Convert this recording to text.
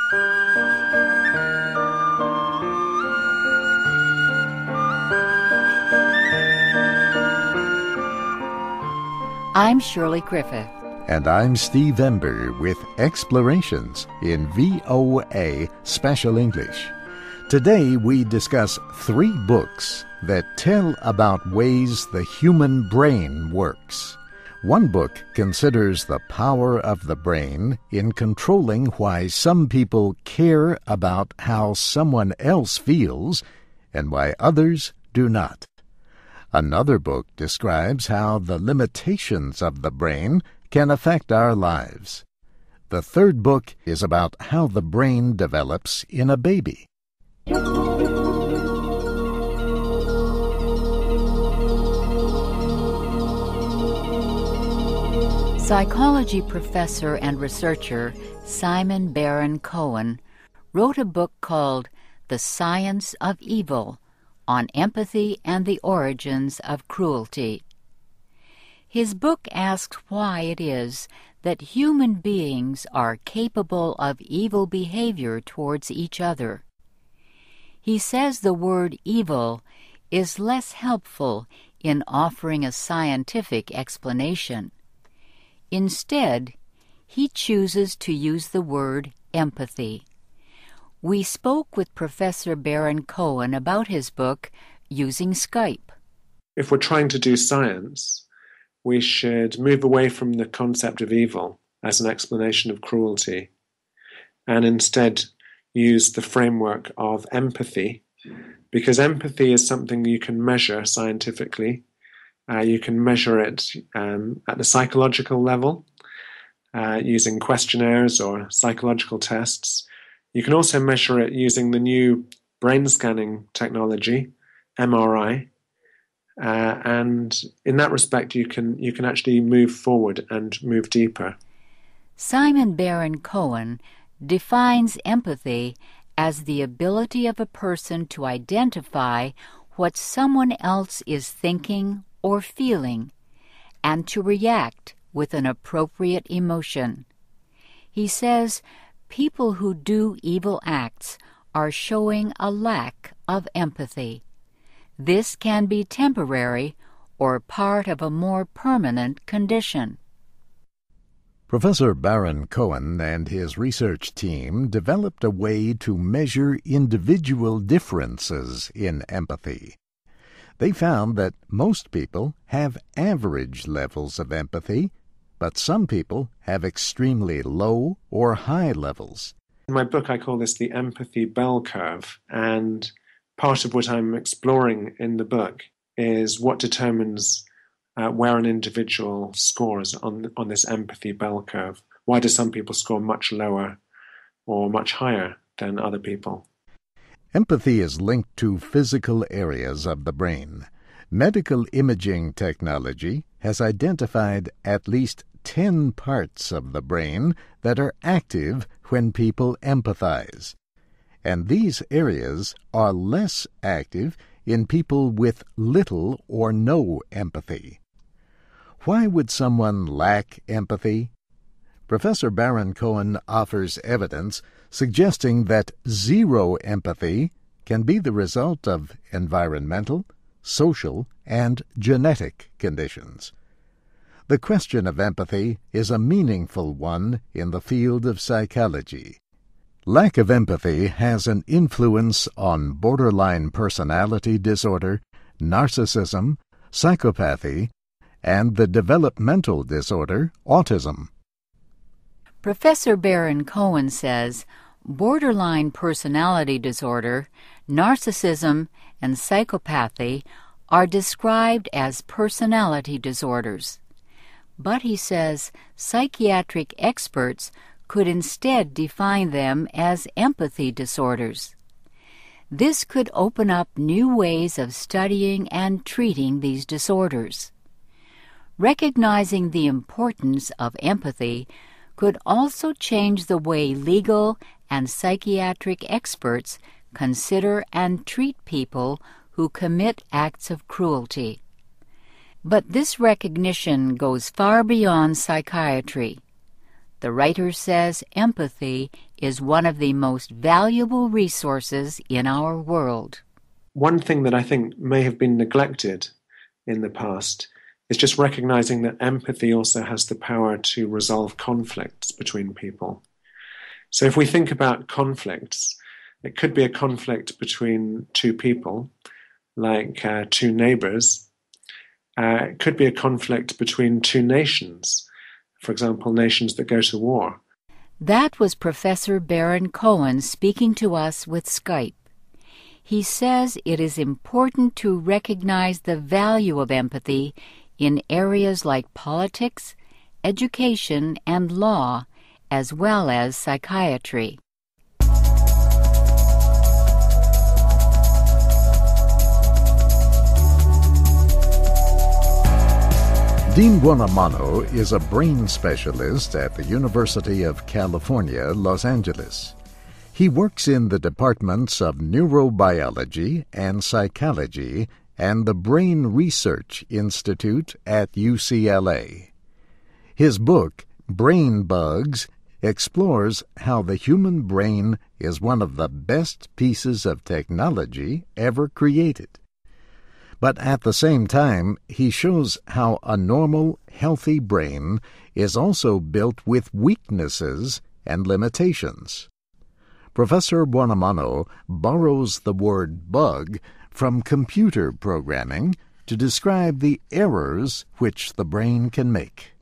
I'm Shirley Griffith. And I'm Steve Ember with Explorations in VOA Special English. Today we discuss 3 books that tell about ways the human brain works. One book considers the power of the brain in controlling why some people care about how someone else feels and why others do not. Another book describes how the limitations of the brain can affect our lives. The third book is about how the brain develops in a baby. Psychology professor and researcher Simon Baron-Cohen wrote a book called The Science of Evil, on empathy and the origins of cruelty. His book asks why it is that human beings are capable of evil behavior towards each other. He says the word evil is less helpful in offering a scientific explanation. Instead, he chooses to use the word empathy. We spoke with Professor Baron-Cohen about his book using Skype. If we're trying to do science, we should move away from the concept of evil as an explanation of cruelty and instead use the framework of empathy, because empathy is something you can measure scientifically. You can measure it at the psychological level using questionnaires or psychological tests. You can also measure it using the new brain scanning technology, MRI, and in that respect you can actually move forward and move deeper. Simon Baron-Cohen defines empathy as the ability of a person to identify what someone else is thinking or feeling and to react with an appropriate emotion. He says people who do evil acts are showing a lack of empathy. This can be temporary or part of a more permanent condition. Professor Baron-Cohen and his research team developed a way to measure individual differences in empathy. They found that most people have average levels of empathy, but some people have extremely low or high levels. In my book, I call this the empathy bell curve, and part of what I'm exploring in the book is what determines where an individual scores on this empathy bell curve. Why do some people score much lower or much higher than other people? Empathy is linked to physical areas of the brain. Medical imaging technology has identified at least 10 parts of the brain that are active when people empathize. And these areas are less active in people with little or no empathy. Why would someone lack empathy? Professor Baron-Cohen offers evidence suggesting that zero empathy can be the result of environmental, social, and genetic conditions. The question of empathy is a meaningful one in the field of psychology. Lack of empathy has an influence on borderline personality disorder, narcissism, psychopathy, and the developmental disorder, autism. Professor Baron-Cohen says borderline personality disorder, narcissism, and psychopathy are described as personality disorders. But he says psychiatric experts could instead define them as empathy disorders. This could open up new ways of studying and treating these disorders. Recognizing the importance of empathy could also change the way legal and psychiatric experts consider and treat people who commit acts of cruelty. But this recognition goes far beyond psychiatry. The writer says empathy is one of the most valuable resources in our world. One thing that I think may have been neglected in the past is just recognizing that empathy also has the power to resolve conflicts between people. So if we think about conflicts, it could be a conflict between two people, like two neighbors. It could be a conflict between two nations, for example, nations that go to war. That was Professor Baron Cohen speaking to us with Skype. He says it is important to recognize the value of empathy in areas like politics, education, and law, as well as psychiatry. Dean Buonamano is a brain specialist at the University of California, Los Angeles. He works in the departments of neurobiology and psychology and the Brain Research Institute at UCLA. His book, Brain Bugs, explores how the human brain is one of the best pieces of technology ever created. But at the same time, he shows how a normal, healthy brain is also built with weaknesses and limitations. Professor Buonamano borrows the word bug from computer programming to describe the errors which the brain can make.